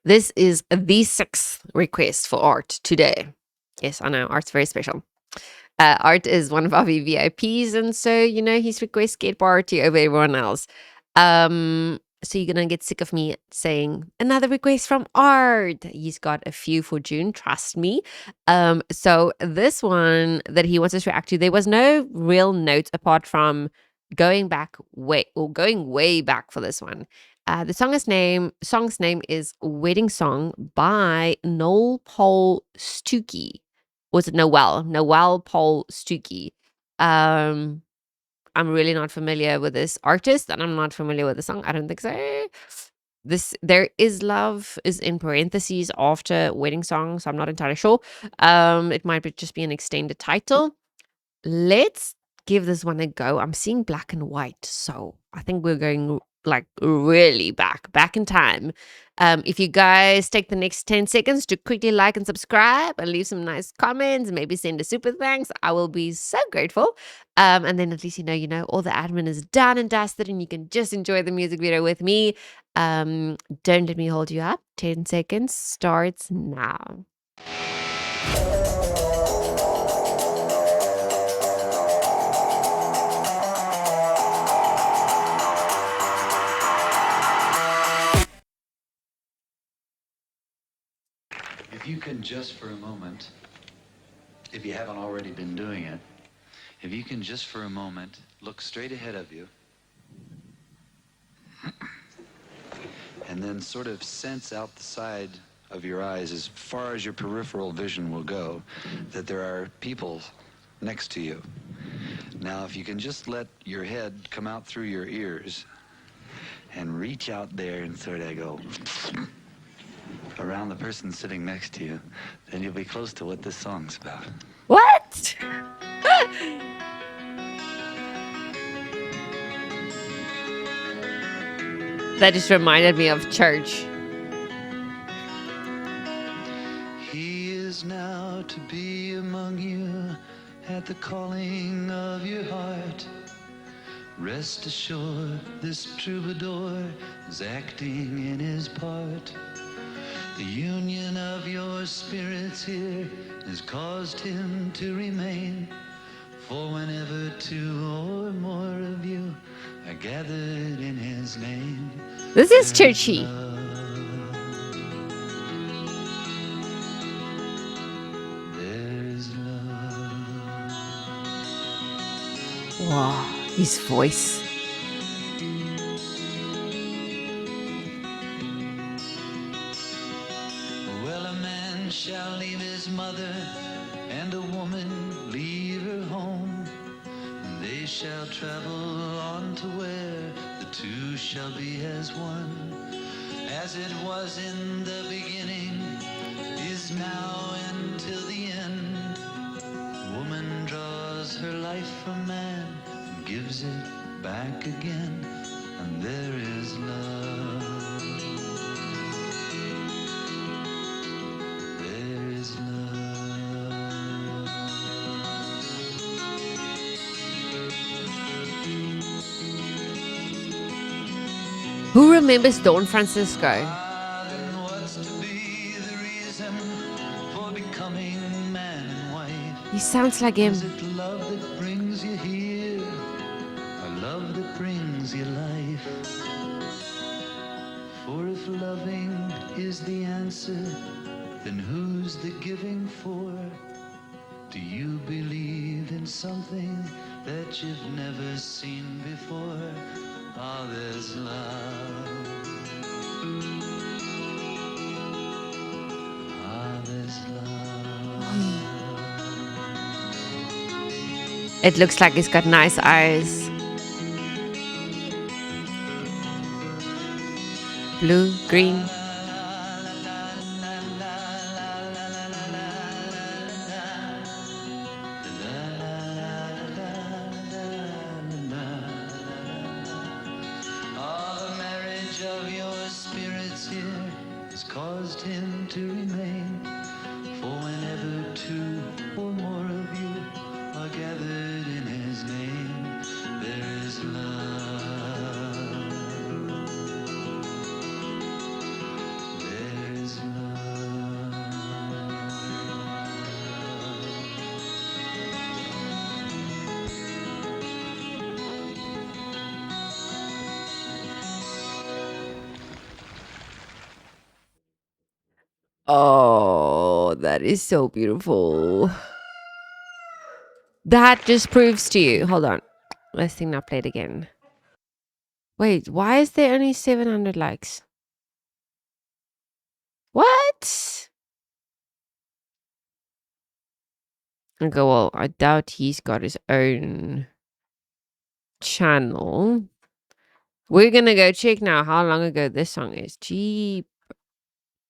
This is the sixth request for Art today. Yes, I know, Art's very special. Art is one of our VVIPs, and so, his requests get priority over everyone else. So you're gonna get sick of me saying another request from Art. He's got a few for June, trust me. So this one that he wants us to react to, there was no real note apart from going way back for this one. The song's name is Wedding Song by Noel Paul Stookey. Was it Noel? Noel Paul Stookey. Um, I'm really not familiar with this artist, and I'm not familiar with the song. I don't think so. There is love is in parentheses after wedding song, so I'm not entirely sure. It might just be an extended title. Let's give this one a go. I'm seeing black and white, so I think we're going like really back in time. If you guys take the next 10 seconds to quickly like and subscribe and leave some nice comments, maybe send a super thanks, I will be so grateful. And then at least all the admin is done and dusted, and you can just enjoy the music video with me. Don't let me hold you up. 10 seconds starts now. If you can just for a moment, if you haven't already been doing it, if you can just for a moment look straight ahead of you and then sort of sense out the side of your eyes as far as your peripheral vision will go that there are people next to you. Now, if you can just let your head come out through your ears and reach out there and sort of go around the person sitting next to you, then you'll be close to what this song's about. What? That just reminded me of church. He is now to be among you at the calling of your heart. Rest assured, this troubadour is acting in his part. The union of your spirits here has caused him to remain. For whenever two or more of you are gathered in his name, This is churchy. there's love. Wow, his voice. Well, a man shall leave his mother, and a woman leave her home. And they shall travel on to where the two shall be as one. As it was in the beginning, is now and till the end. Woman draws her life from man and gives it back again, and there is love. There is love. Who remembers Don Francisco? And what's to be the reason for becoming man and wife? He sounds like him. Is it love that brings you here, or love that brings you life? For if loving is the answer, then who's the giving for? Do you believe in something that you've never seen before? Ah, there's love. Ah, there's love. It looks like he's got nice eyes. Blue, green. The marriage of your spirits here has caused him to remain. For whenever two or more of you are gathered in his name, there is love. There Oh, that is so beautiful. That just proves to you. Hold on. Let's see now play it again. Wait, why is there only 700 likes? What? Okay, well, I doubt he's got his own channel. We're gonna go check now how long ago this song is. Gee,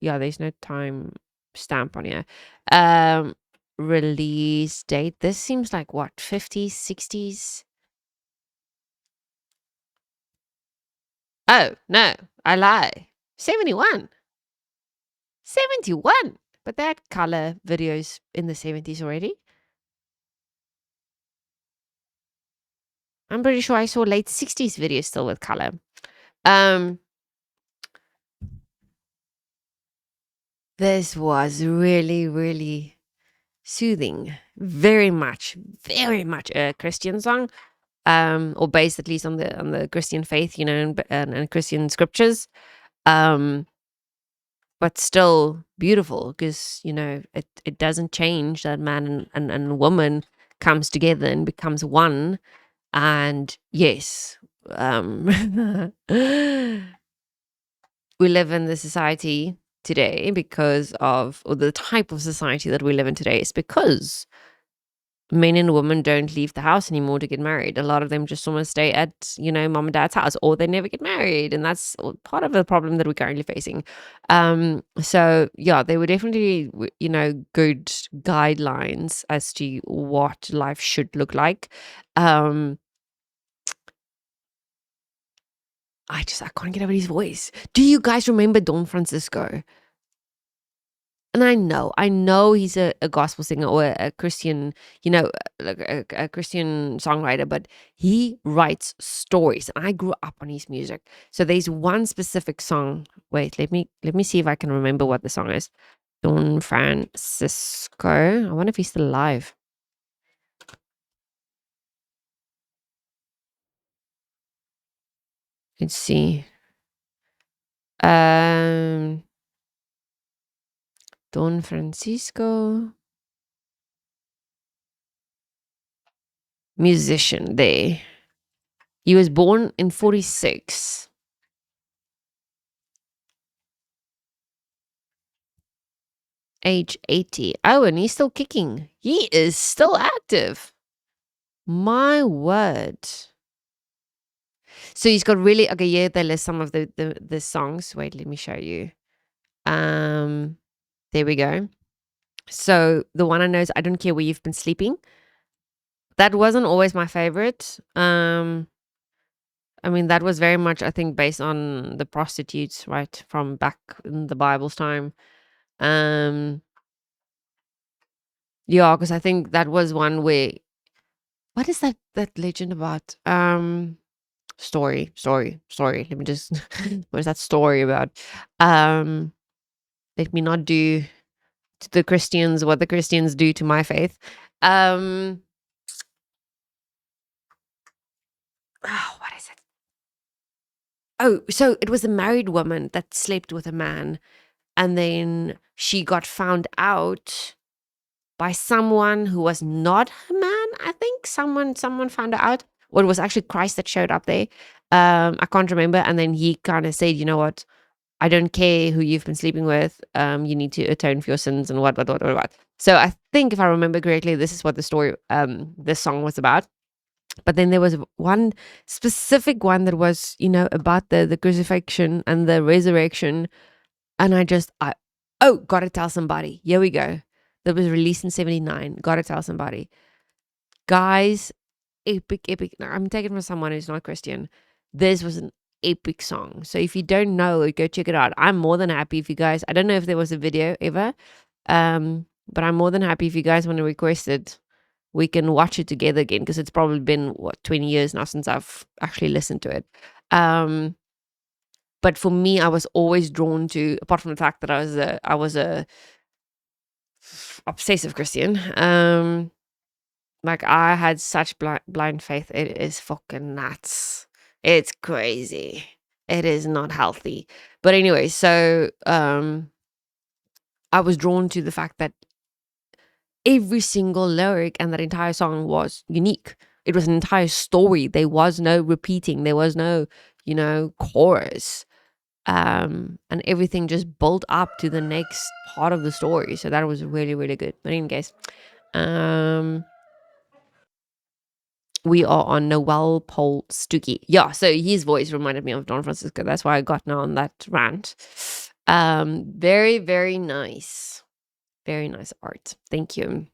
yeah, there's no time stamp on here. Um, Release date. This seems like what, 50s, 60s? Oh, no, I lie. 71. 71. But they had color videos in the 70s already. I'm pretty sure I saw late 60s videos still with color. Um, this was really, really soothing. Very much a Christian song. Or based at least on the Christian faith, and Christian scriptures. Um, but still beautiful because it doesn't change that man and woman comes together and becomes one. And yes, we live in the society today because of, or the type of society that we live in today is because men and women don't leave the house anymore to get married. A lot of them just want to stay at, mom and dad's house, or they never get married. And that's part of the problem that we're currently facing. So yeah, there were definitely, good guidelines as to what life should look like. Um, I can't get over his voice. Do you guys remember Don Francisco? And I know he's a gospel singer or a Christian, like a Christian songwriter, but he writes stories. And I grew up on his music. So there's one specific song. Wait, let me see if I can remember what the song is. Don Francisco. I wonder if he's still alive. Let's see. Um, Don Francisco. Musician there. He was born in 46. Age 80. Oh, and he's still kicking. He is still active. My word. So he's got really okay, yeah, they list some of the songs. Wait, let me show you. There we go. So the one I know is I Don't Care Where You've Been Sleeping. That wasn't always my favorite. I mean, that was very much, I think, based on the prostitutes, right, from back in the Bible's time. Um, yeah, because I think that was one where, what is that legend about? Story. Let me just what is that story about? Um, Let me not do to the Christians what the Christians do to my faith. Um, what is it? Oh, so it was a married woman that slept with a man, and then she got found out by someone who was not a man. I think someone found her out. Or it was actually Christ that showed up there. I can't remember. And then he kind of said, you know what? I don't care who you've been sleeping with. You need to atone for your sins and what. So I think if I remember correctly, this is what the story, this song was about. But then there was one specific one that was, about the crucifixion and the resurrection. And gotta tell somebody. Here we go. That was released in 79. Gotta tell somebody. Guys, epic. No, I'm taking from someone who's not Christian. This was an epic song. So if you don't know it, go check it out. I'm more than happy if you guys, I don't know if there was a video ever, but I'm more than happy if you guys want to request it. We can watch it together again because it's probably been 20 years now since I've actually listened to it. But for me, I was always drawn to, apart from the fact that I was a obsessive Christian. Like I had such blind faith. It is fucking nuts. It's crazy. It is not healthy. But anyway, so I was drawn to the fact that every single lyric and that entire song was unique. It was an entire story. There was no repeating. There was no, chorus. And everything just built up to the next part of the story. So that was really, really good. But in case, we are on Noel Paul Stookey. Yeah, so his voice reminded me of Don Francisco. That's why I got now on that rant. Very, very nice. Very nice art. Thank you.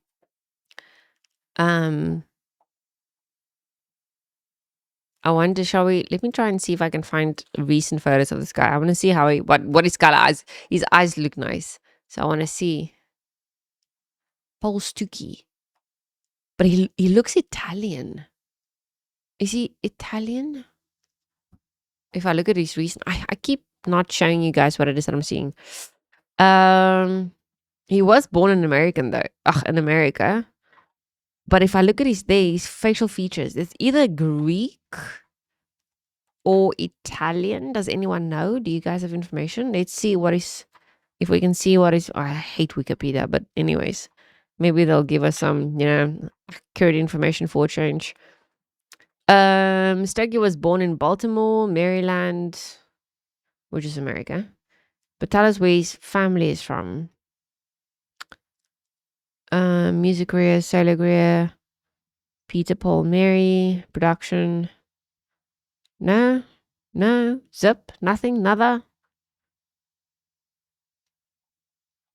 I wonder, let me try and see if I can find recent photos of this guy. I want to see what his color eyes. His eyes look nice. So I want to see. Paul Stookey. But he looks Italian. Is he Italian? If I look at his recent, I keep not showing you guys what it is that I'm seeing. He was born in America. But if I look at his facial features, it's either Greek or Italian. Does anyone know? Do you guys have information? Let's see if we can see what is. Oh, I hate Wikipedia, but anyways, maybe they'll give us some, accurate information for a change. Stookey was born in Baltimore, Maryland, which is America. But tell us where his family is from. Music career, solo career, Peter, Paul, Mary, production. No, zip, nothing, nada.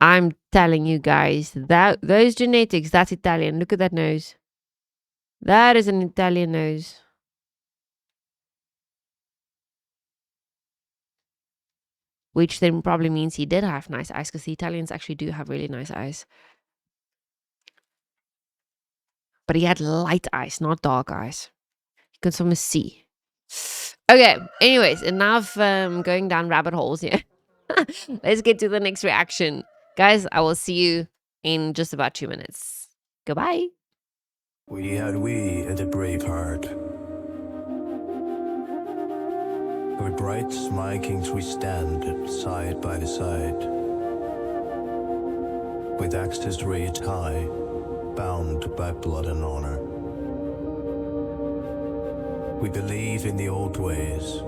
I'm telling you guys, that those genetics, that's Italian. Look at that nose. That is an Italian nose. Which then probably means he did have nice eyes, because the Italians actually do have really nice eyes. But he had light eyes, not dark eyes. You can almost see. Okay, anyways, enough going down rabbit holes here. Let's get to the next reaction. Guys, I will see you in just about 2 minutes. Goodbye. We at the Braveheart. With bright Vikings we stand side by side, with axes raised high, bound by blood and honor. We believe in the old ways,